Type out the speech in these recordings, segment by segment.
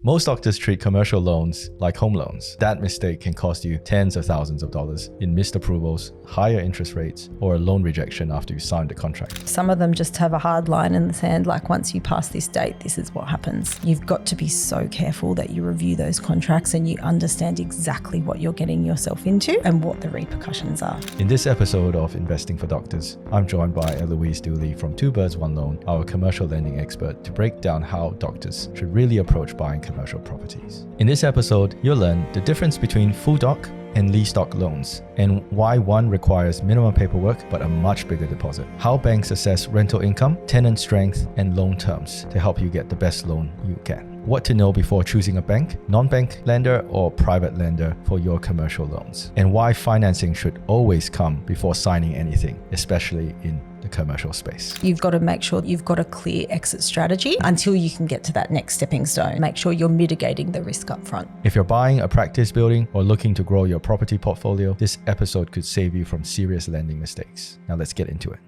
Most doctors treat commercial loans like home loans. That mistake can cost you tens of thousands of dollars in missed approvals, higher interest rates, or a loan rejection after you signed the contract. Some of them just have a hard line in the sand, like once you pass this date, this is what happens. You've got to be so careful that you review those contracts and you understand exactly what you're getting yourself into and what the repercussions are. In this episode of Investing for Doctors, I'm joined by Eloise Dooley from Two Birds, One Loan, our commercial lending expert, to break down how doctors should really approach buying commercial properties. In this episode, you'll learn the difference between full doc and lease doc loans, and why one requires minimum paperwork but a much bigger deposit. How banks assess rental income, tenant strength, and loan terms to help you get the best loan you can. What to know before choosing a bank, non-bank lender, or private lender for your commercial loans. And why financing should always come before signing anything, especially in the commercial space. You've got to make sure you've got a clear exit strategy until you can get to that next stepping stone. Make sure you're mitigating the risk up front. If you're buying a practice building or looking to grow your property portfolio, this episode could save you from serious lending mistakes. Now let's get into it.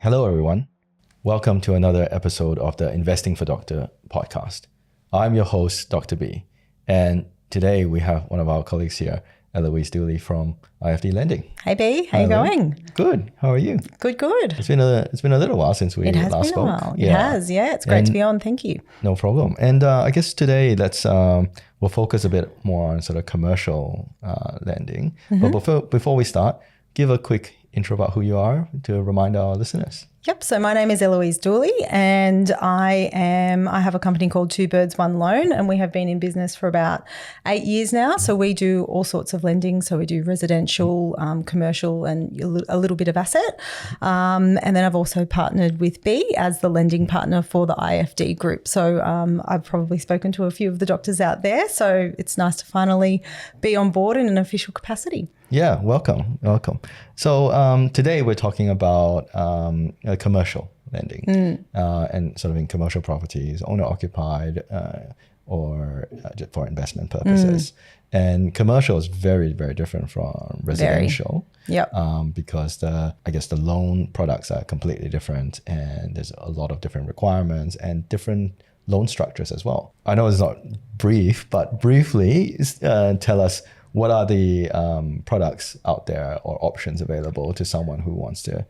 Hello everyone. Welcome to another episode of the Investing for Doctor podcast. I'm your host, Dr. B, and today we have one of our colleagues here, Eloise Dooley from IFD Lending. Hey B, how you going? Good. How are you? Good. It's been a little while since we last spoke. It has been a while. It has. It's great to be on. Thank you. No problem. And I guess today we'll focus a bit more on sort of commercial lending. Mm-hmm. But before we start, give a quick intro about who you are to remind our listeners. Yep. So my name is Eloise Dooley and I have a company called Two Birds, One Loan, and we have been in business for about 8 years now. So we do all sorts of lending. So we do residential, commercial, and a little bit of asset. And then I've also partnered with B as the lending partner for the IFD Group. So I've probably spoken to a few of the doctors out there. So it's nice to finally be on board in an official capacity. Yeah, welcome. So today we're talking about commercial lending and sort of in commercial properties, owner-occupied or just for investment purposes. And commercial is very, very different from residential. Yep. Because the loan products are completely different and there's a lot of different requirements and different loan structures as well. I know it's not brief, but briefly tell us what are the products out there or options available to someone who wants to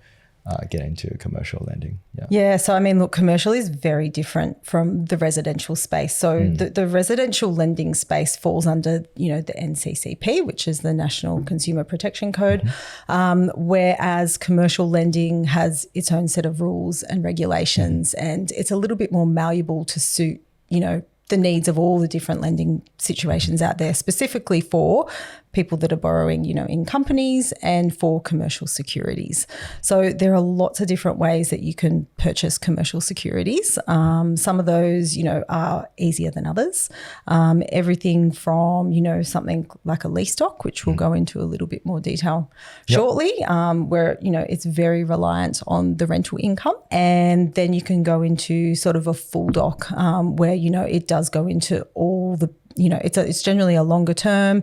get into commercial lending? Yeah. So, I mean, look, commercial is very different from the residential space. So the residential lending space falls under, the NCCP, which is the National Consumer Protection Code, whereas commercial lending has its own set of rules and regulations, and it's a little bit more malleable to suit, the needs of all the different lending situations out there, specifically for people that are borrowing, in companies and for commercial securities. So there are lots of different ways that you can purchase commercial securities. Some of those, are easier than others. Everything from, something like a lease doc, which we'll go into a little bit more detail shortly, where, it's very reliant on the rental income. And then you can go into sort of a full doc where, it does go into all the, it's generally a longer term.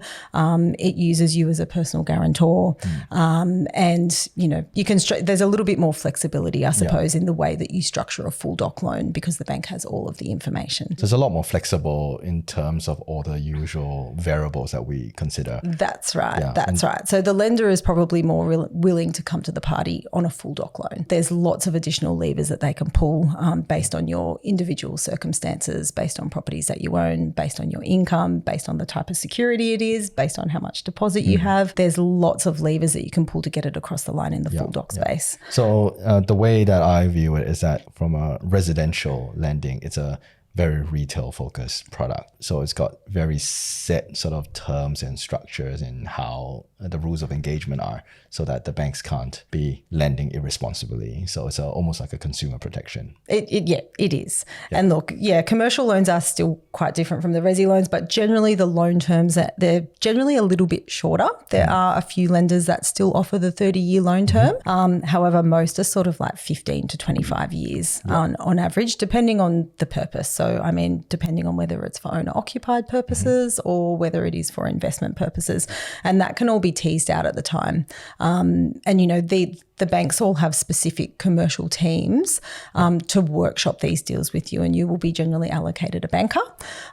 It uses you as a personal guarantor. And, you can, there's a little bit more flexibility, I suppose, in the way that you structure a full doc loan because the bank has all of the information. So it's a lot more flexible in terms of all the usual variables that we consider. That's right. Yeah. That's right. So the lender is probably more willing to come to the party on a full doc loan. There's lots of additional levers that they can pull based on your individual circumstances, based on properties that you own, based on your income, based on the type of security it is, based on how much deposit you have. There's lots of levers that you can pull to get it across the line in the full doc space. So the way that I view it is that from a residential lending, it's a very retail focused product. So it's got very set sort of terms and structures in how the rules of engagement are so that the banks can't be lending irresponsibly. So it's almost like a consumer protection. It is. Yeah. And look, commercial loans are still quite different from the resi loans, but generally the loan terms, they're generally a little bit shorter. There are a few lenders that still offer the 30-year loan term. However, most are sort of like 15 to 25 years on average, depending on the purpose. So, I mean, depending on whether it's for owner-occupied purposes or whether it is for investment purposes. And that can all be teased out at the time. And, the banks all have specific commercial teams to workshop these deals with you, and you will be generally allocated a banker,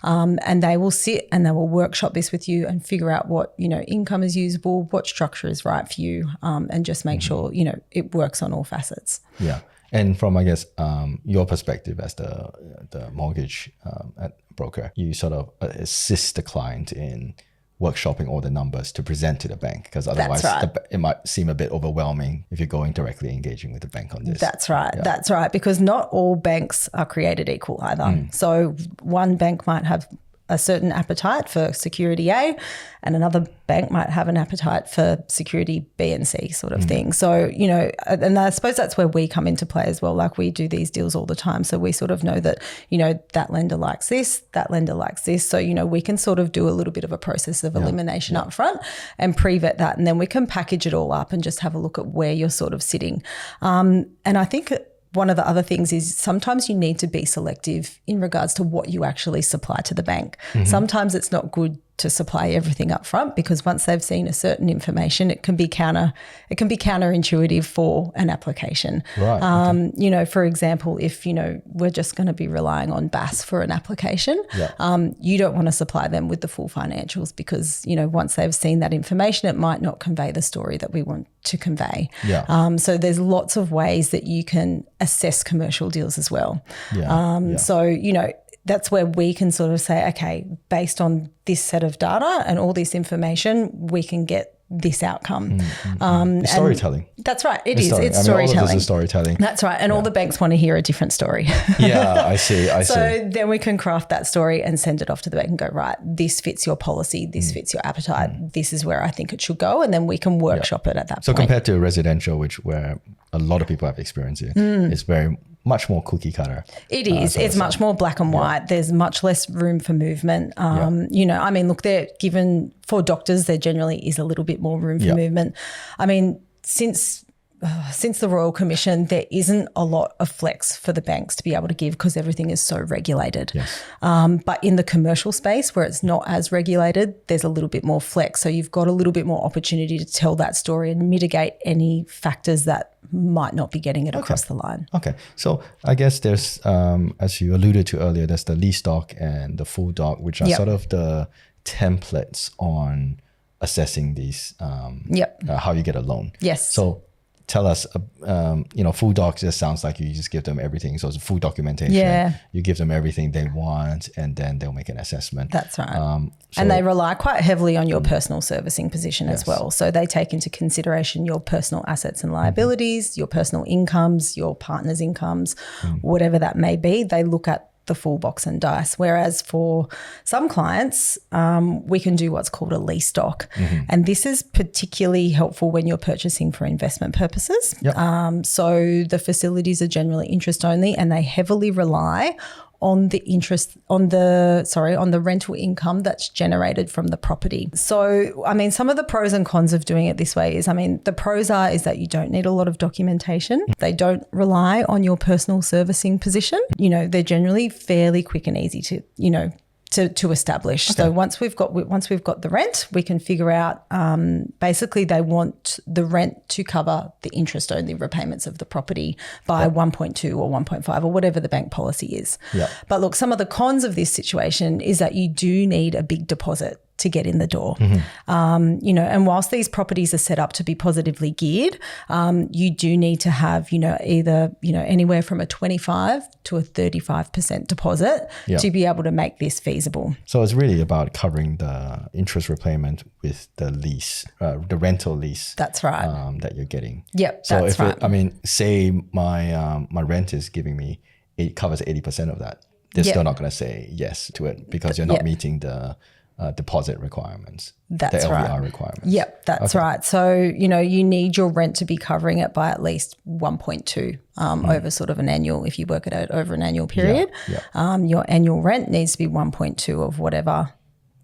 and they will sit and they will workshop this with you and figure out what, income is usable, what structure is right for you, and just make sure, it works on all facets. Yeah. And from, I guess, your perspective as the mortgage broker, you sort of assist the client in workshopping all the numbers to present to the bank, because otherwise it might seem a bit overwhelming if you're going directly engaging with the bank on this. That's right. Yeah. That's right. Because not all banks are created equal either. So one bank might have a certain appetite for security A, and another bank might have an appetite for security B and C sort of thing. So, and I suppose that's where we come into play as well. Like, we do these deals all the time. So we sort of know that, that lender likes this, that lender likes this. So, we can sort of do a little bit of a process of elimination up front and pre-vet that. And then we can package it all up and just have a look at where you're sort of sitting. And I think one of the other things is sometimes you need to be selective in regards to what you actually supply to the bank. Sometimes it's not good to supply everything up front, because once they've seen a certain information, it can be counterintuitive for an application. Right. For example, if we're just going to be relying on BAS for an application, you don't want to supply them with the full financials, because once they've seen that information, it might not convey the story that we want to convey. So there's lots of ways that you can assess commercial deals as well. So that's where we can sort of say, okay, based on this set of data and all this information, we can get this outcome. It's storytelling. That's right. It's storytelling. All of this is storytelling. That's right. And all the banks want to hear a different story. I see. So then we can craft that story and send it off to the bank and go, right, this fits your policy, this fits your appetite, this is where I think it should go. And then we can workshop it at that point. So compared to residential, where a lot of people have experience in, it's very much more cookie cutter. It is. It's much more black and white. There's much less room for movement. Look, they're given for doctors, there generally is a little bit more room for movement. I mean, since the Royal Commission, there isn't a lot of flex for the banks to be able to give, because everything is so regulated. But in the commercial space, where it's not as regulated, there's a little bit more flex. So you've got a little bit more opportunity to tell that story and mitigate any factors that might not be getting it across the line. Okay. So I guess there's, as you alluded to earlier, there's the lease doc and the full doc, which are sort of the templates on assessing these, how you get a loan. So tell us, full doc just sounds like you just give them everything. So it's full documentation. You give them everything they want, and then they'll make an assessment. That's right. And they rely quite heavily on your personal servicing position as well. So they take into consideration your personal assets and liabilities, your personal incomes, your partner's incomes, whatever that may be. They look at the full box and dice. Whereas for some clients, we can do what's called a lease doc. And this is particularly helpful when you're purchasing for investment purposes. So the facilities are generally interest only, and they heavily rely on the rental income that's generated from the property. So, I mean, some of the pros and cons of doing it this way is, the pros is that you don't need a lot of documentation. They don't rely on your personal servicing position. They're generally fairly quick and easy to establish. So once we've got the rent, we can figure out, basically they want the rent to cover the interest only repayments of the property by 1.2 or 1.5 or whatever the bank policy is. But look, some of the cons of this situation is that you do need a big deposit to get in the door. And whilst these properties are set up to be positively geared, you do need to have, either, anywhere from a 25 to a 35% deposit to be able to make this feasible. So it's really about covering the interest repayment with the lease, the rental lease. That's right. That you're getting. So that's right. Say my rent is giving me, it covers 80% of that. They're still not going to say yes to it, because you're not meeting the deposit requirements. That's the LVR right. requirements. That's right. So, you need your rent to be covering it by at least 1.2 over sort of an annual, if you work it out over an annual period. Your annual rent needs to be 1.2 of whatever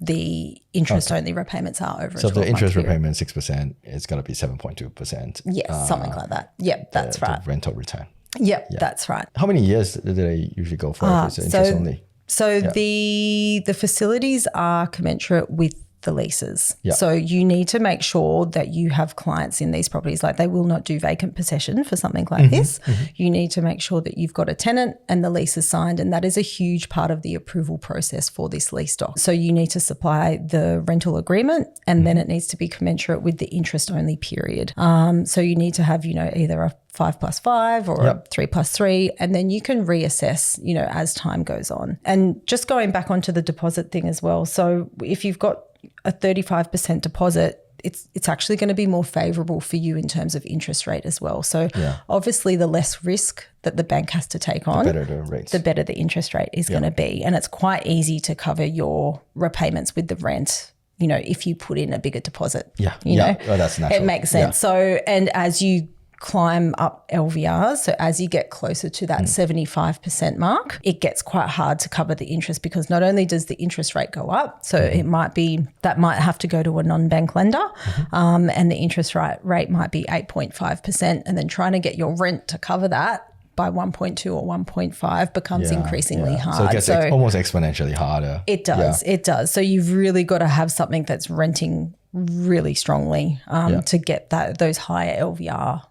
the interest only repayments are over a 12-month So the interest period. repayment 6%, it's going to be 7.2%. Yes, something like that. That's right. The rental return. That's right. How many years do they usually go for if it's interest only? So the facilities are commensurate with the leases. Yeah. So you need to make sure that you have clients in these properties. Like, they will not do vacant possession for something like this. You need to make sure that you've got a tenant and the lease is signed, and that is a huge part of the approval process for this lease doc. So you need to supply the rental agreement, and then it needs to be commensurate with the interest only period. So you need to have, either a 5+5 or a 3+3, and then you can reassess, as time goes on. And just going back onto the deposit thing as well. So if you've got a 35% deposit, it's actually going to be more favourable for you in terms of interest rate as well. So obviously the less risk that the bank has to take on, the better the rates, the better the interest rate is going to be. And it's quite easy to cover your repayments with the rent, if you put in a bigger deposit. Oh, that's natural. It makes sense. So, and as you climb up LVR, so as you get closer to that 75% mark, it gets quite hard to cover the interest, because not only does the interest rate go up, so it might be that might have to go to a non-bank lender, and the interest rate might be 8.5%, and then trying to get your rent to cover that by 1.2 or 1.5 becomes increasingly hard. So it gets almost exponentially harder. It does. It does. So you've really got to have something that's renting really strongly to get those higher LVR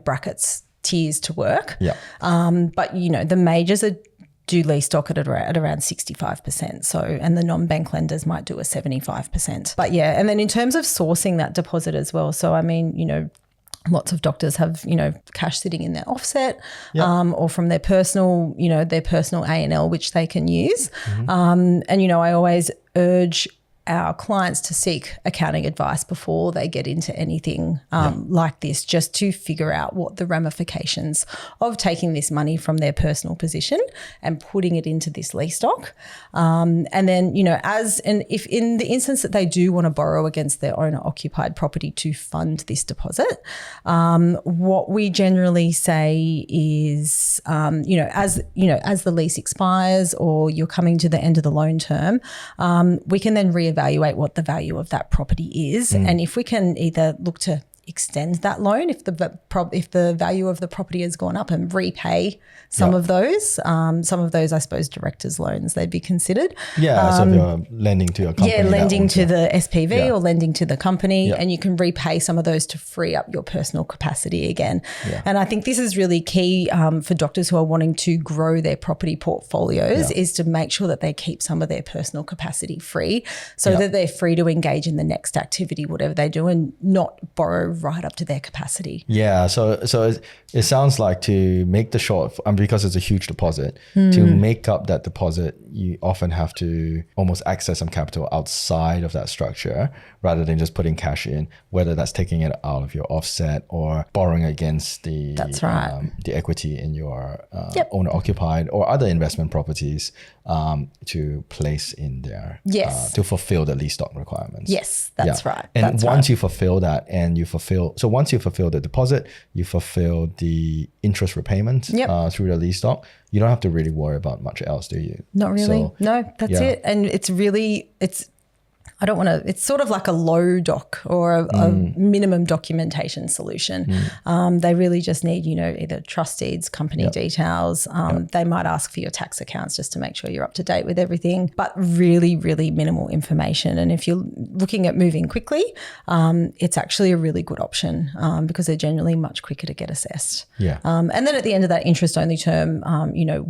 brackets, tiers to work. But, the majors do lease doc at around 65%. So, and the non-bank lenders might do a 75%. But and then in terms of sourcing that deposit as well. So, I mean, lots of doctors have, cash sitting in their offset or from their personal, A&L, which they can use. And, I always urge our clients to seek accounting advice before they get into anything like this, just to figure out what the ramifications of taking this money from their personal position and putting it into this lease doc. And then, if in the instance that they do want to borrow against their owner occupied property to fund this deposit, what we generally say is, as the lease expires or you're coming to the end of the loan term, we can then reevaluate what the value of that property is, and if we can either look to extend that loan if the value of the property has gone up, and repay some of those, I suppose directors' loans they'd be considered. So if you're lending to a company. Lending to the SPV or lending to the company, and you can repay some of those to free up your personal capacity again. And I think this is really key for doctors who are wanting to grow their property portfolios, is to make sure that they keep some of their personal capacity free, so that they're free to engage in the next activity, whatever they do, and not borrow right up to their capacity. So it sounds like, to make the short, because it's a huge deposit, to make up that deposit, you often have to almost access some capital outside of that structure, rather than just putting cash in, whether that's taking it out of your offset or borrowing against the equity in your owner occupied or other investment properties to place in there to fulfill the lease stock requirements. Yes, that's right. And once you fulfill that, and once you fulfill the deposit, you fulfill the interest repayment through the lease stock, you don't have to really worry about much else, do you? Not really. No, that's it. And it's sort of like a low doc or a minimum documentation solution. They really just need, either trust deeds, company details. They might ask for your tax accounts just to make sure you're up to date with everything, but really, really minimal information. And if you're looking at moving quickly, it's actually a really good option because they're generally much quicker to get assessed. And then at the end of that interest only term,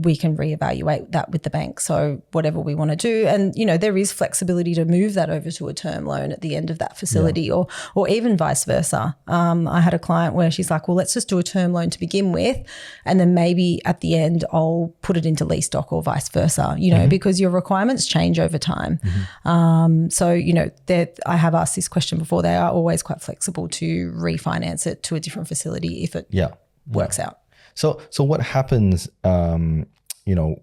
we can reevaluate that with the bank. So whatever we want to do, and, there is flexibility to move that over to a term loan at the end of that facility, or even vice versa. I had a client where she's like, well, let's just do a term loan to begin with, and then maybe at the end I'll put it into lease doc, or vice versa, because your requirements change over time. So, I have asked this question before. They are always quite flexible to refinance it to a different facility if it works out. So what happens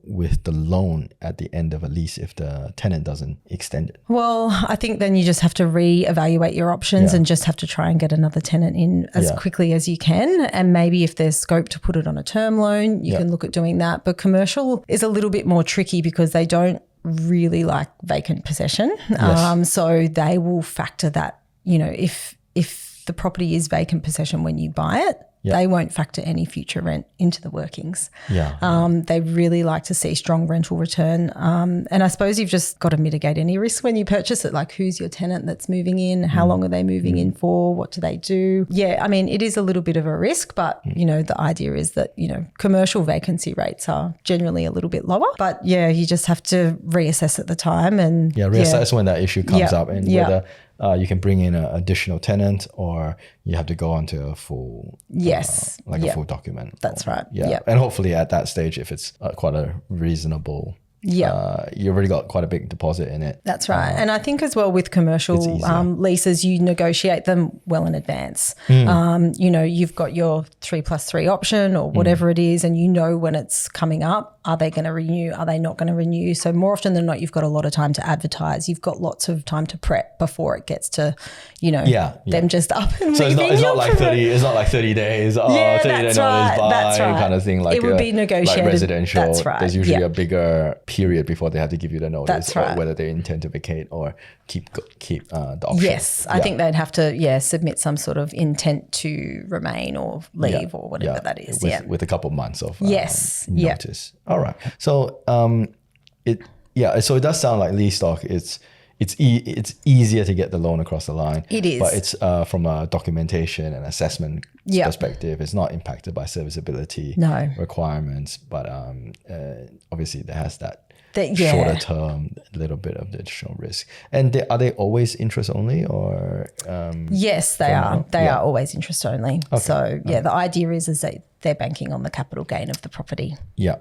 with the loan at the end of a lease if the tenant doesn't extend it? Well, I think then you just have to reevaluate your options and just have to try and get another tenant in as quickly as you can. And maybe if there's scope to put it on a term loan, you can look at doing that. But commercial is a little bit more tricky because they don't really like vacant possession. So they will factor that, if the property is vacant possession when you buy it, They won't factor any future rent into the workings. Yeah. They really like to see strong rental return. And I suppose you've just got to mitigate any risk when you purchase it, like who's your tenant that's moving in, how long are they moving in for, what do they do? Yeah, I mean, it is a little bit of a risk, but, you know, the idea is that, you know, commercial vacancy rates are generally a little bit lower. But yeah, you just have to reassess at the time. And reassess when that issue comes up, and whether you can bring in an additional tenant or you have to go onto a full, a full document. That's right. Yeah. And hopefully at that stage, if it's quite a reasonable, you already got quite a big deposit in it. That's right. And I think as well with commercial leases, you negotiate them well in advance. You know, you've got your 3+3 option or whatever it is, and you know when it's coming up. Are they going to renew? Are they not going to renew? So more often than not, you've got a lot of time to advertise. You've got lots of time to prep before it gets to, you know, them just up and so moving. It's not like 30. It's not like 30 days. 30 days notice buy kind of thing. Like it would be negotiated. Like residential. That's right. There's usually a bigger period before they have to give you the notice. That's right. Or whether they intend to vacate or keep the option. Yes, I think they'd have to submit some sort of intent to remain or leave or whatever that is. With a couple months of notice. All right. So so it does sound like lease stock. It's easier to get the loan across the line. It is, but it's from a documentation and assessment perspective, it's not impacted by serviceability requirements. But obviously, there has that shorter term, little bit of additional risk. And are they always interest only, or? Yes, they are. They are always interest only. Okay. So the idea is that they're banking on the capital gain of the property. Yeah.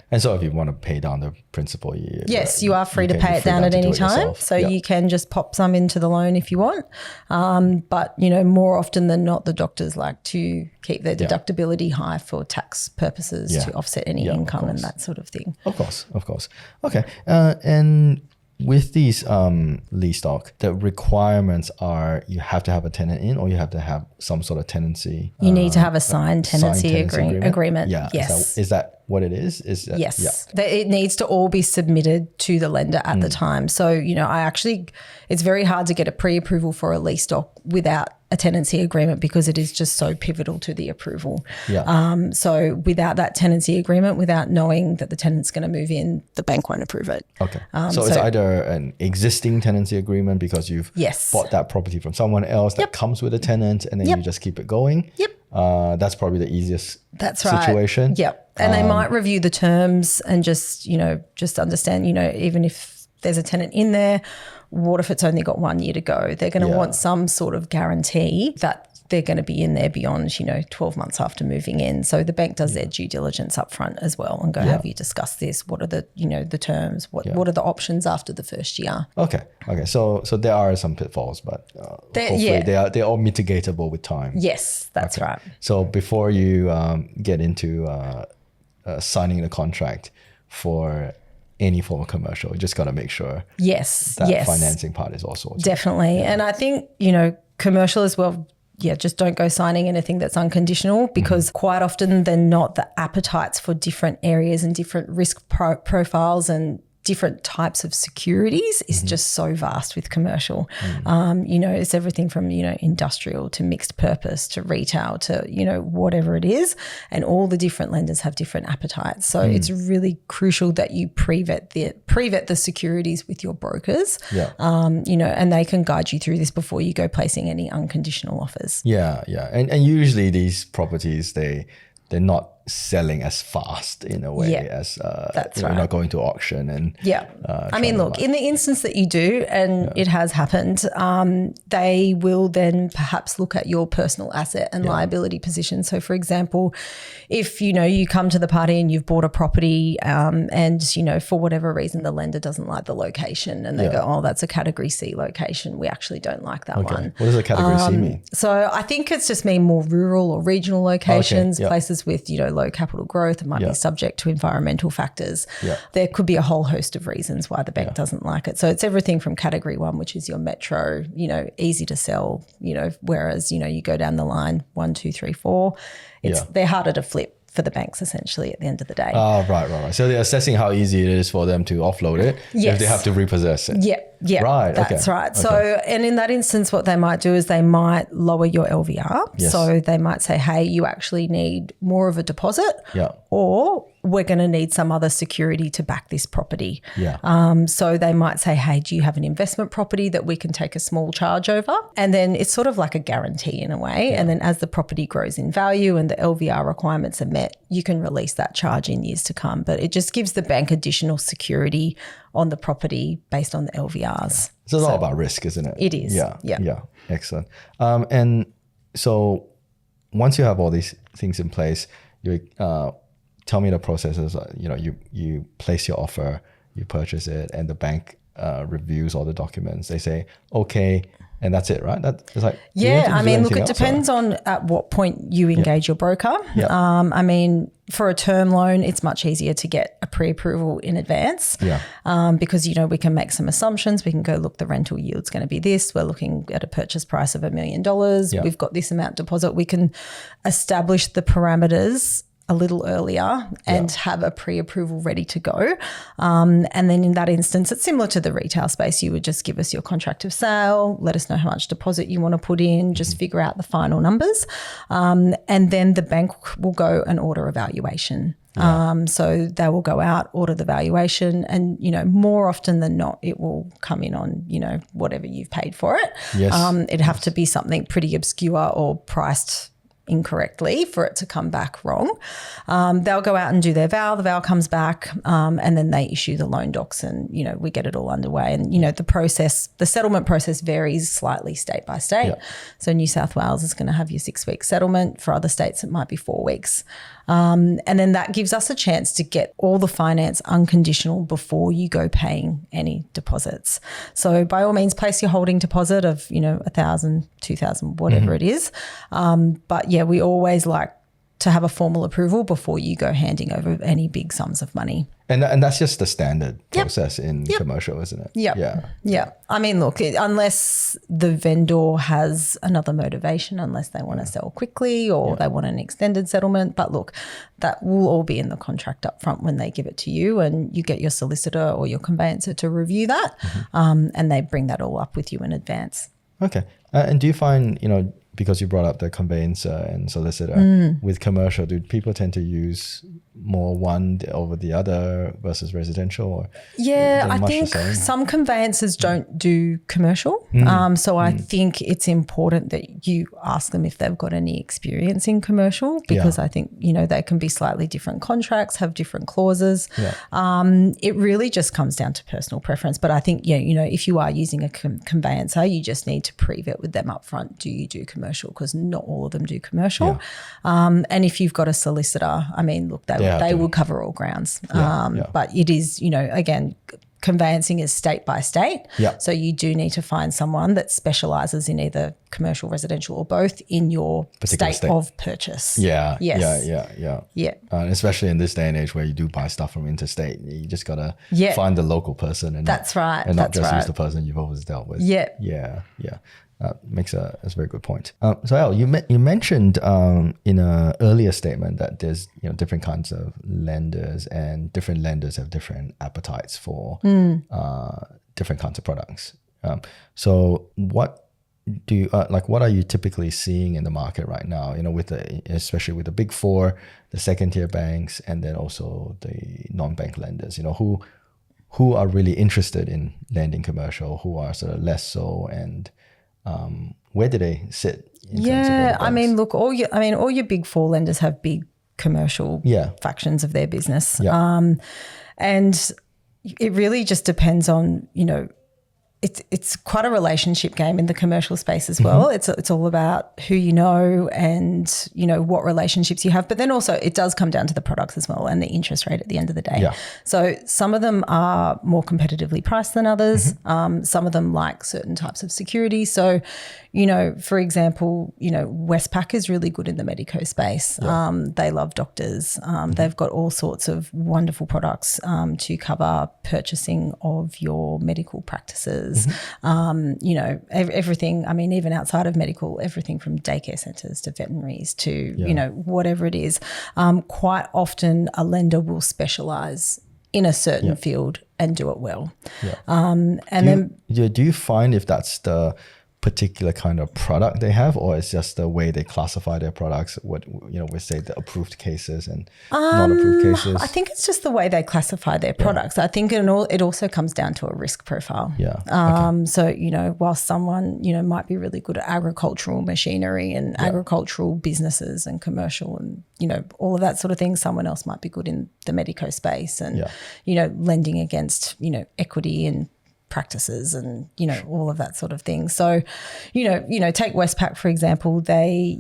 And so if you want to pay down the principal, you are free to pay it down at any time. So you can just pop some into the loan if you want. But, you know, more often than not, the doctors like to keep their deductibility high for tax purposes to offset any income and that sort of thing. Of course. Okay. And with these lease stock, the requirements are you have to have a tenant in, or you have to have some sort of tenancy. You need to have a signed tenancy agreement. Yeah. Yes. Is that what it is? Yes. It needs to all be submitted to the lender at the time. So, you know, it's very hard to get a pre-approval for a lease stock without a tenancy agreement because it is just so pivotal to the approval. Yeah. So without that tenancy agreement, without knowing that the tenant's going to move in, the bank won't approve it. Okay. So it's either an existing tenancy agreement because you've bought that property from someone else that comes with a tenant, and then you just keep it going. That's probably the easiest situation. Yep. And they might review the terms and just understand, you know, even if there's a tenant in there, what if it's only got 1 year to go? They're going to want some sort of guarantee that they're going to be in there beyond, 12 months after moving in. So the bank does their due diligence up front as well and go, have you discussed this? What are the, the terms? What are the options after the first year? Okay. So there are some pitfalls, but hopefully they're all mitigatable with time. Yes, that's right. So before you get into signing the contract for any form of commercial, you just got to make sure that financing part is all sorted. Definitely. And I think, commercial as well, just don't go signing anything that's unconditional, because quite often than not, the appetites for different areas and different risk profiles and different types of securities is just so vast with commercial. It's everything from, industrial to mixed purpose to retail to, whatever it is. And all the different lenders have different appetites. So it's really crucial that you pre-vet the securities with your brokers, and they can guide you through this before you go placing any unconditional offers. Yeah. And usually these properties, they're not selling as fast in a way as you're not going to auction and I mean, look, in the instance that you do, and it has happened, they will then perhaps look at your personal asset and liability position. So for example, if you come to the party and you've bought a property and for whatever reason the lender doesn't like the location and they go, oh, that's a category C location, we actually don't like that one. What does a category C mean? So I think it's just mean more rural or regional locations, places with low capital growth. It might be subject to environmental factors. There could be a whole host of reasons why the bank doesn't like it. So it's everything from category 1, which is your metro, easy to sell, whereas, you go down the line 1, 2, 3, 4. They're harder to flip. for the banks essentially at the end of the day. Oh, right. So they're assessing how easy it is for them to offload it if they have to repossess it. Yeah, right. That's right. So, and in that instance, what they might do is they might lower your LVR. Yes. So they might say, hey, you actually need more of a deposit, Yeah. or we're going to need some other security to back this property. Yeah. So they might say, hey, do you have an investment property that we can take a small charge over? And then it's sort of like a guarantee in a way. Yeah. And then as the property grows in value and the LVR requirements are met, you can release that charge in years to come. But it just gives the bank additional security on the property based on the LVRs. It's all about risk, isn't it? It is. Yeah. Excellent. And so once you have all these things in place, you tell me the process is, you place your offer, you purchase it, and the bank reviews all the documents. They say, okay, and that's it, right? That is like, look, it depends on at what point you engage your broker. Yeah. For a term loan, it's much easier to get a pre-approval in advance. Yeah. Because, we can make some assumptions. We can go, look, the rental yield's going to be this. We're looking at a purchase price of $1 million. Yeah. We've got this amount deposit. We can establish the parameters a little earlier and have a pre-approval ready to go. And then in that instance, it's similar to the retail space. You would just give us your contract of sale, let us know how much deposit you want to put in, just figure out the final numbers. And then the bank will go and order a valuation. Yeah. So they will go out, order the valuation, and, more often than not, it will come in on, whatever you've paid for it. Yes. It'd have to be something pretty obscure or priced incorrectly for it to come back wrong. They'll go out and do their val. The val comes back, and then they issue the loan docs, and we get it all underway. And the settlement process varies slightly state by state. Yeah. So New South Wales is going to have your 6-week settlement. For other states, it might be 4 weeks. And then that gives us a chance to get all the finance unconditional before you go paying any deposits. So by all means, place your holding deposit of, $1,000, $2,000, whatever it is. But yeah, we always like to have a formal approval before you go handing over any big sums of money. And that's just the standard process in commercial, isn't it? Yeah. Look, unless the vendor has another motivation, unless they want to sell quickly or they want an extended settlement. But look, that will all be in the contract up front when they give it to you, and you get your solicitor or your conveyancer to review that, and they bring that all up with you in advance. Okay. And do you find, because you brought up the conveyancer and solicitor, with commercial, do people tend to use more one over the other versus residential? Or I think some conveyancers don't do commercial. So I think it's important that you ask them if they've got any experience in commercial, because I think, they can be slightly different contracts, have different clauses. Yeah. It really just comes down to personal preference. But I think, if you are using a conveyancer, you just need to pre-vet with them up front. Do you do commercial? Because not all of them do commercial. Yeah. And if you've got a solicitor, look, they will cover all grounds. But it is, again, conveyancing is state by state. Yeah. So you do need to find someone that specialises in either commercial, residential, or both in your state of purchase. Yeah. Yes. Yeah. Especially in this day and age where you do buy stuff from interstate, you just got to find the local person and that's right. And not just use the person you've always dealt with. Yeah. That's a very good point. So Elle, you mentioned in an earlier statement that there's different kinds of lenders, and different lenders have different appetites for different kinds of products. So what do you what are you typically seeing in the market right now? Especially with the big four, the second tier banks, and then also the non-bank lenders. Who are really interested in lending commercial, who are sort of less so, and where do they sit? Look, all your big four lenders have big commercial factions of their business. Yeah. And it really just depends on, it's quite a relationship game in the commercial space as well. It's all about who you know and, what relationships you have. But then also it does come down to the products as well and the interest rate at the end of the day. Yeah. So some of them are more competitively priced than others. Some of them like certain types of security. So, for example, Westpac is really good in the medico space. Yeah. They love doctors. They've got all sorts of wonderful products to cover purchasing of your medical practices. centres, everything. I mean, even outside of medical, everything from daycare centres to veterinaries to, whatever it is. Quite often a lender will specialise in a certain field and do it well. Do you find if that's the particular kind of product they have, or it's just the way they classify their products, what we say the approved cases and non-approved cases? I think it's just the way they classify their products. I think it also comes down to a risk profile. So whilst someone might be really good at agricultural machinery and agricultural businesses and commercial and all of that sort of thing, someone else might be good in the medico space and lending against equity and practices and all of that sort of thing. So take Westpac for example. They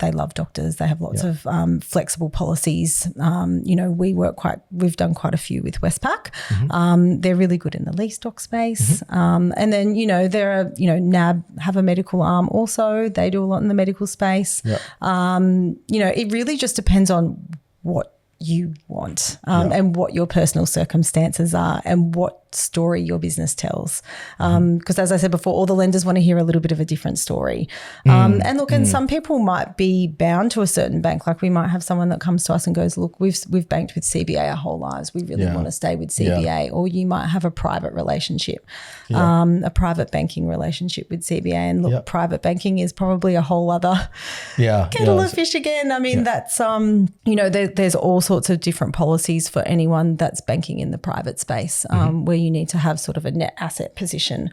love doctors. They have lots of flexible policies. We've done quite a few with Westpac. They're really good in the lease doc space. And then there are NAB have a medical arm also. They do a lot in the medical space. It really just depends on what you want and what your personal circumstances are and what story your business tells. Because as I said before, all the lenders want to hear a little bit of a different story. And look, and some people might be bound to a certain bank. Like we might have someone that comes to us and goes, look, we've banked with CBA our whole lives. We really want to stay with CBA. Or you might have a private relationship, a private banking relationship with CBA. And look, private banking is probably a whole other kettle of fish again. I mean, that's, there's all sorts of different policies for anyone that's banking in the private space where you need to have sort of a net asset position.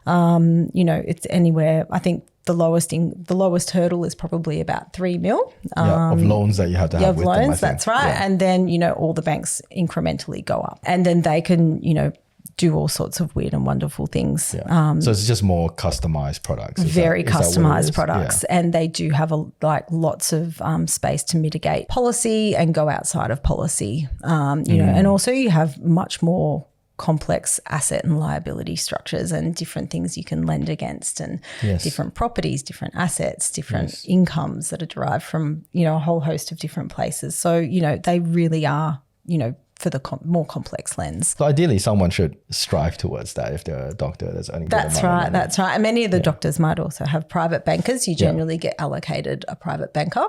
It's anywhere, I think the lowest hurdle is probably about 3 mil. Of loans that you have to have with loans, them, I think. that's right. Yeah. And then, all the banks incrementally go up. And then they can, do all sorts of weird and wonderful things. So it's just more customized products. Very customized products. And they do have lots of space to mitigate policy and go outside of policy. And also you have much more complex asset and liability structures and different things you can lend against and different properties, different assets, different incomes that are derived from, a whole host of different places. So, they really are, for the more complex lens. So ideally someone should strive towards that if they're a doctor that's earning good amount of money. That's right. And many of the doctors might also have private bankers. You generally get allocated a private banker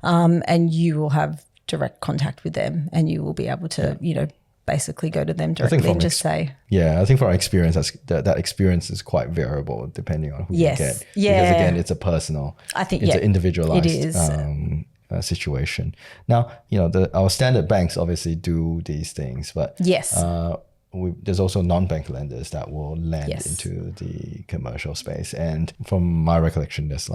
and you will have direct contact with them and you will be able to, basically go to them directly and just say. I think from our experience, that experience is quite variable depending on who you get. Because again, it's a personal, it's an individualized situation. Now, our standard banks obviously do these things, but there's also non-bank lenders that will lend into the commercial space. And from my recollection, there's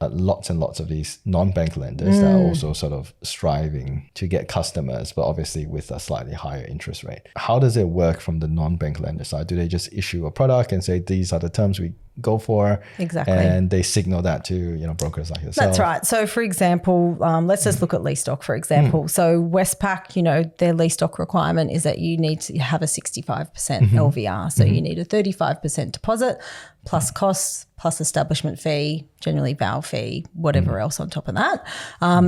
lots and lots of these non-bank lenders that are also sort of striving to get customers, but obviously with a slightly higher interest rate. How does it work from the non-bank lender side? Do they just issue a product and say, these are the terms we go for? Exactly. And they signal that to, brokers like yourself? That's right. So for example, let's just look at lease doc, for example. So Westpac, their lease doc requirement is that you need to have a 65% LVR. So you need a 35% deposit plus costs, plus establishment fee, generally val fee, whatever else on top of that.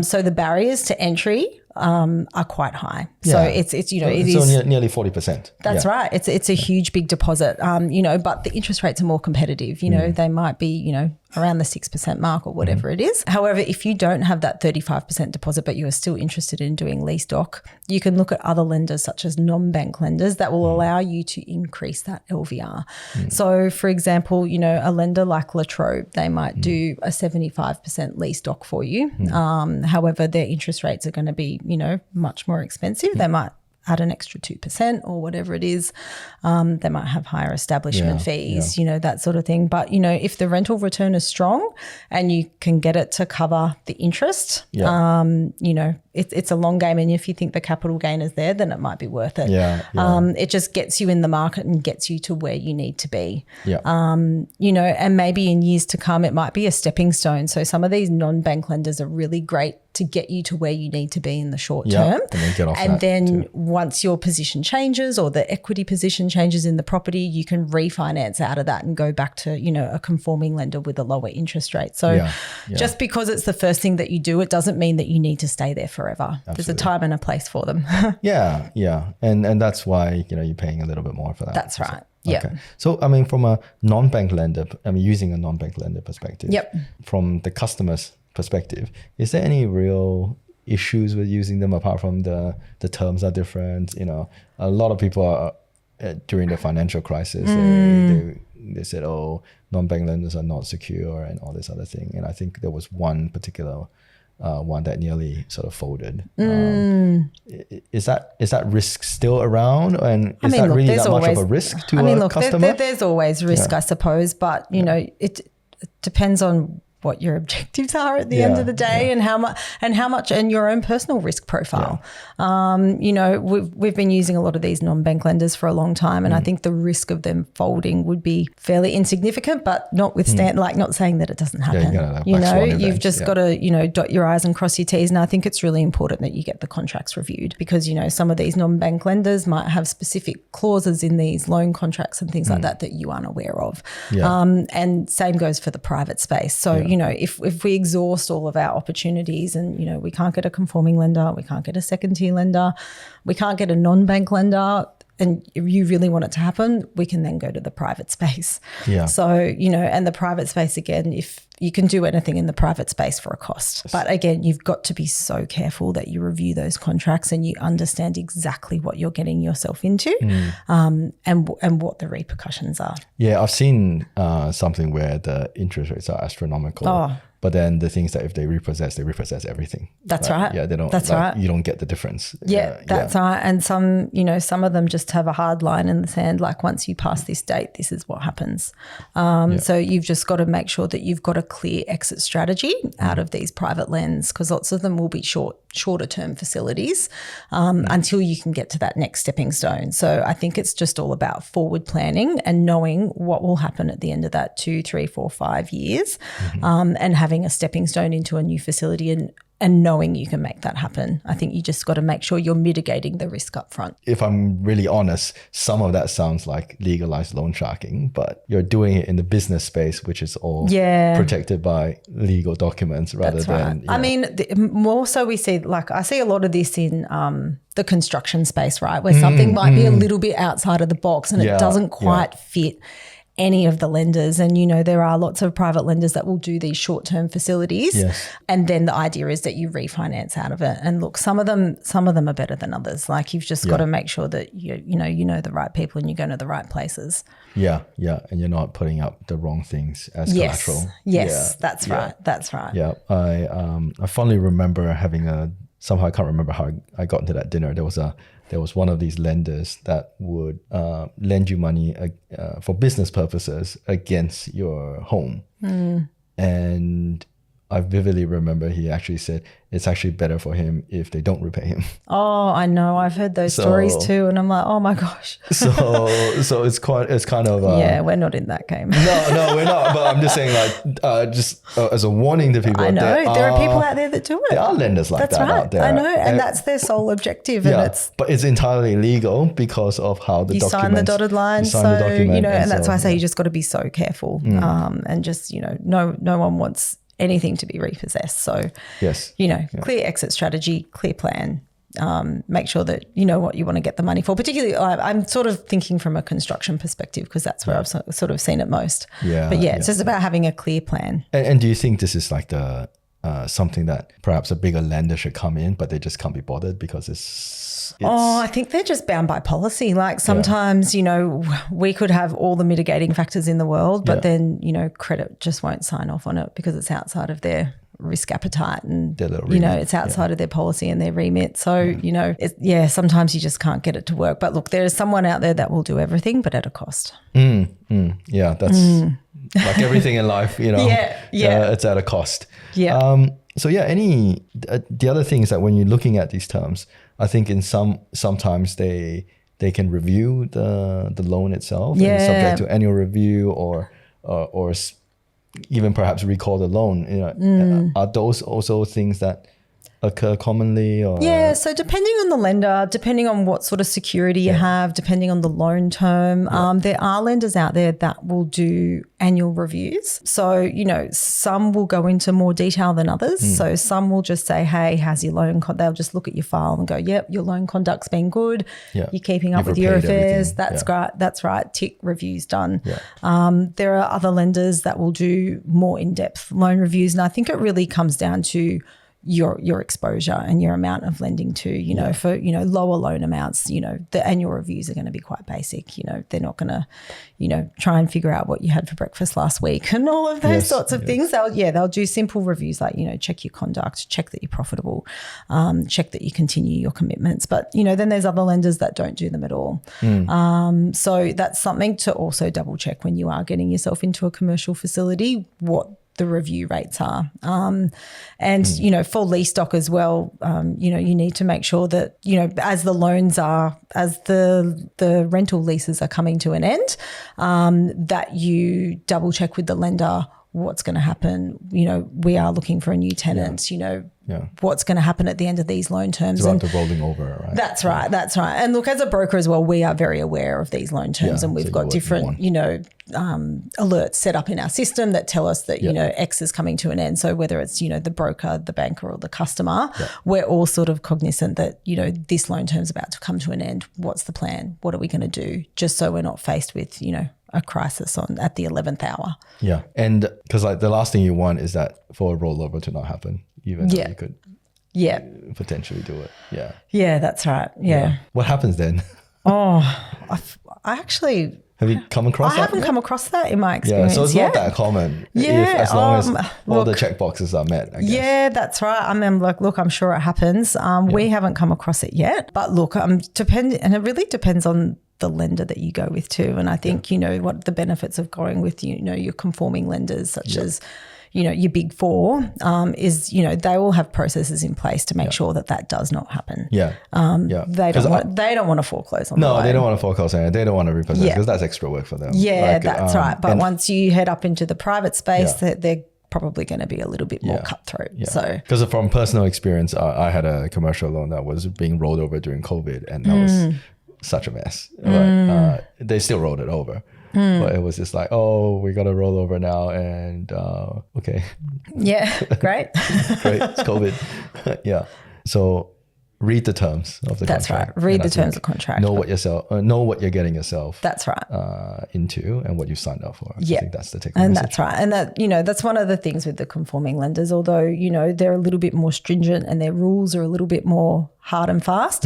So the barriers to entry are quite high. So it's it is nearly 40%. That's right. It's a huge big deposit. But the interest rates are more competitive. They might be around the 6% mark or whatever it is. However, if you don't have that 35% deposit but you are still interested in doing lease doc, you can look at other lenders such as non-bank lenders that will allow you to increase that LVR. So for example, a lender like La Trobe, they might do a 75% lease doc for you. However, their interest rates are going to be, much more expensive. They might add an extra 2% or whatever it is. They might have higher establishment fees, that sort of thing. But, if the rental return is strong and you can get it to cover the interest, it's a long game. And if you think the capital gain is there, then it might be worth it. It just gets you in the market and gets you to where you need to be. And maybe in years to come, it might be a stepping stone. So some of these non-bank lenders are really great to get you to where you need to be in the short term. And then get off and that then too. Once your position changes or the equity position changes in the property, you can refinance out of that and go back to, a conforming lender with a lower interest rate. So just because it's the first thing that you do, it doesn't mean that you need to stay there forever. Absolutely. There's a time and a place for them. And that's why, you're paying a little bit more for that. That's right. Yeah. Okay. So, I mean, from a non-bank lender, using a non-bank lender perspective, Yep. from the customer's perspective, is there any real issues with using them apart from the terms are different? You know, a lot of people are during the financial crisis, they said, oh, non-bank lenders are not secure and all this other thing. And I think there was one particular one that nearly sort of folded. Is that risk still around? And is that really that much of a risk to a customer? There's always risk, I suppose, but you know, it depends on what your objectives are at the end of the day, and how much and your own personal risk profile. You know, we've been using a lot of these non-bank lenders for a long time, and I think the risk of them folding would be fairly insignificant, but notwithstanding, like, not saying that it doesn't happen. You've just got to, you know, dot your I's and cross your T's. And I think it's really important that you get the contracts reviewed, because, you know, some of these non-bank lenders might have specific clauses in these loan contracts and things like that you aren't aware of. And same goes for the private space. So, you know, if we exhaust all of our opportunities and, you know, we can't get a conforming lender, we can't get a second tier lender, we can't get a non-bank lender, and if you really want it to happen, we can then go to the private space. So, you know, and the private space, again, if you can do anything in the private space for a cost. But again, you've got to be so careful that you review those contracts and you understand exactly what you're getting yourself into, and what the repercussions are. Yeah, I've seen something where the interest rates are astronomical. But then the things that if they repossess everything. That's right. Yeah, they don't. That's right. You don't get the difference. That's right. And some, you know, some of them just have a hard line in the sand. Like, once you pass this date, this is what happens. So you've just got to make sure that you've got a clear exit strategy out of these private lends, because lots of them will be shorter term facilities until you can get to that next stepping stone. So I think it's just all about forward planning and knowing what will happen at the end of that 2, 3, 4, 5 years, and having a stepping stone into a new facility and knowing you can make that happen. I think you just got to make sure you're mitigating the risk up front. If I'm really honest, some of that sounds like legalized loan sharking, but you're doing it in the business space, which is all protected by legal documents rather than... I mean, more so we see, like, I see a lot of this in the construction space, right, where something might be a little bit outside of the box and it doesn't quite fit any of the lenders. And, you know, there are lots of private lenders that will do these short-term facilities. And then the idea is that you refinance out of it. And look, some of them are better than others. Like, you've just got to make sure that you know the right people and you're going to the right places. And you're not putting up the wrong things as collateral. That's right. That's right. I fondly remember having somehow I can't remember how I got into that dinner. There was one of these lenders that would lend you money for business purposes against your home. And I vividly remember he actually said it's actually better for him if they don't repay him. Oh, I know. I've heard those stories too. And I'm like, oh my gosh. so it's kind of... we're not in that game. No, we're not. But I'm just saying, like, just as a warning to people. I know. There are people out there that do it. There are lenders like that out there. I know. And that's their sole objective. But it's entirely legal because of how the documents... You sign the dotted line. So, you know, and that's why I say you just got to be so careful. And just, you know, no one wants anything to be repossessed. So, you know, clear exit strategy, clear plan. Make sure that you know what you want to get the money for. Particularly, I'm sort of thinking from a construction perspective, because that's where I've sort of seen it most. But it's just about having a clear plan. And do you think this is like the something that perhaps a bigger lender should come in, but they just can't be bothered because it's I think they're just bound by policy. Like, sometimes, you know, we could have all the mitigating factors in the world, but then, you know, credit just won't sign off on it because it's outside of their risk appetite and, you know, it's outside of their policy and their remit. So, you know, sometimes you just can't get it to work. But look, there's someone out there that will do everything, but at a cost. Yeah, that's like everything in life, you know, it's at a cost. So the other thing is that when you're looking at these terms, I think sometimes they can review the loan itself and subject to annual review or even perhaps recall the loan. You know, are those also things that occur commonly? Or Yeah, so depending on the lender, depending on what sort of security you have, depending on the loan term, there are lenders out there that will do annual reviews. So, you know, some will go into more detail than others. So some will just say, hey, how's your loan? They'll just look at your file and go, yep, your loan conduct's been good. Yeah. You're keeping up You've with your repaid affairs. everything. That's great. That's right. Tick, review's done. Yeah. There are other lenders that will do more in-depth loan reviews. And I think it really comes down to your exposure and your amount of lending to, you know, for, you know, lower loan amounts, you know, the annual reviews are going to be quite basic. You know, they're not going to, you know, try and figure out what you had for breakfast last week and all of those sorts of things. They'll do simple reviews like, you know, check your conduct, check that you're profitable, check that you continue your commitments. But, you know, then there's other lenders that don't do them at all. So that's something to also double check when you are getting yourself into a commercial facility, what the review rates are. You know, for lease doc as well, you know, you need to make sure that, you know, as the loans are, as the rental leases are coming to an end, that you double check with the lender what's going to happen. You know, we are looking for a new tenant, you know, what's going to happen at the end of these loan terms. It's about the rolling over, right? That's right. That's right. And look, as a broker as well, we are very aware of these loan terms and we've got different, you know, alerts set up in our system that tell us that, you know, X is coming to an end. So whether it's, you know, the broker, the banker or the customer, we're all sort of cognizant that, you know, this loan term's about to come to an end. What's the plan? What are we going to do? Just so we're not faced with, you know, a crisis at the 11th hour. Yeah. And because like the last thing you want is that for a rollover to not happen, even though you could potentially do it. Yeah. Yeah, that's right. Yeah. What happens then? I actually... Have you come across that? I haven't come across that in my experience. Yeah, so it's not that common. As long as all the checkboxes are met, I guess. Yeah, that's right. I mean, look, I'm sure it happens. We haven't come across it yet. But look, and it really depends on the lender that you go with too. And I think, you know, what the benefits of going with, you know, your conforming lenders such as, you know, your big four is, you know, they all have processes in place to make sure that does not happen. They don't want to foreclose on the loan. They don't want to foreclose on it. They don't want to repossess because that's extra work for them. Yeah, that's right. But once you head up into the private space, they're probably going to be a little bit more cutthroat. So, because from personal experience, I had a commercial loan that was being rolled over during COVID, and that was such a mess. Right? They still rolled it over. But it was just like, oh, we got to roll over now, and okay. Yeah, great. Great, it's COVID. So read the terms of the contract. That's right. Read the terms of contract. Know what you're getting yourself. That's right. Into and what you signed up for. Yeah, I think that's the takeaway. And that's right. And that, you know, that's one of the things with the conforming lenders. Although, you know, they're a little bit more stringent and their rules are a little bit more hard and fast.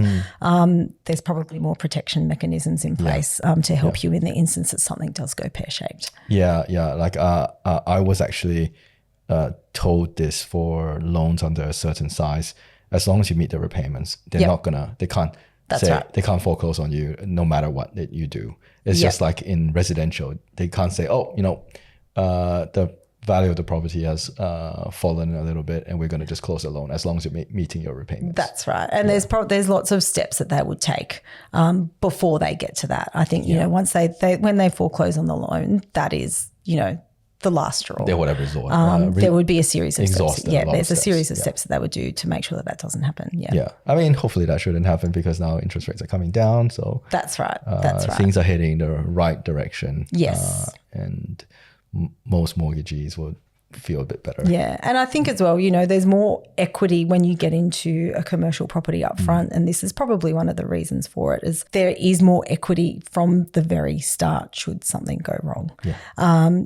There's probably more protection mechanisms in place to help you in the instance that something does go pear-shaped. Yeah. Like I was actually told this for loans under a certain size. As long as you meet the repayments, they can't they can't foreclose on you no matter what that you do. It's just like in residential, they can't say, oh, you know, the value of the property has fallen a little bit and we're going to just close the loan as long as you're meeting your repayments. That's right. And there's lots of steps that they would take before they get to that. I think, you know, once when they foreclose on the loan, that is, you know, the last straw. They would have resort. There would be a series of steps. There's a series of steps steps that they would do to make sure that doesn't happen. Yeah. I mean, hopefully that shouldn't happen because now interest rates are coming down. So that's right. Things are heading the right direction. Yes. And most mortgagees will feel a bit better. Yeah. And I think as well, you know, there's more equity when you get into a commercial property up front. And this is probably one of the reasons for it is there is more equity from the very start should something go wrong.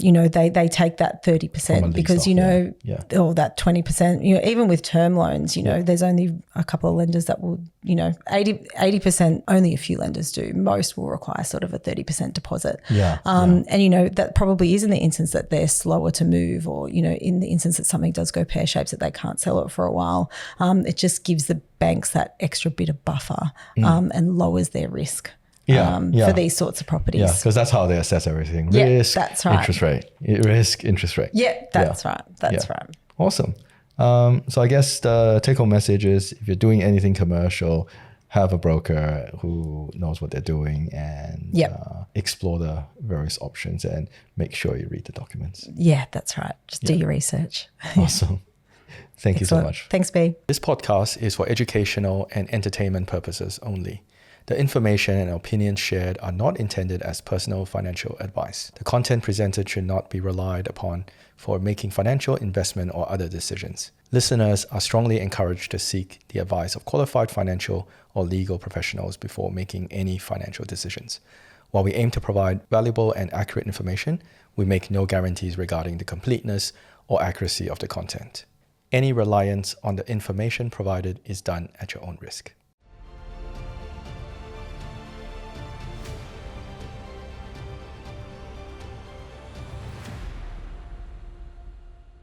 You know, they take that 30% because, you know, or that 20%, you know, even with term loans, you know, there's only a couple of lenders that will, you know, 80%, only a few lenders do. Most will require sort of a 30% deposit. And, you know, that probably is in the instance that they're slower to move or, you know, in the instance that something does go pear-shaped that they can't sell it for a while. It just gives the banks that extra bit of buffer and lowers their risk for these sorts of properties. Yeah, because that's how they assess everything. Risk, that's right. Interest rate. Risk, interest rate. Yeah, that's right. That's right. Awesome. So I guess the take-home message is if you're doing anything commercial, have a broker who knows what they're doing and explore the various options and make sure you read the documents. Yeah, that's right. Just do your research. Awesome. Thank you so Excellent. much. Thanks, B. This podcast is for educational and entertainment purposes only. The information and opinions shared are not intended as personal financial advice. The content presented should not be relied upon for making financial, investment, or other decisions. Listeners are strongly encouraged to seek the advice of qualified financial or legal professionals before making any financial decisions. While we aim to provide valuable and accurate information, we make no guarantees regarding the completeness or accuracy of the content. Any reliance on the information provided is done at your own risk.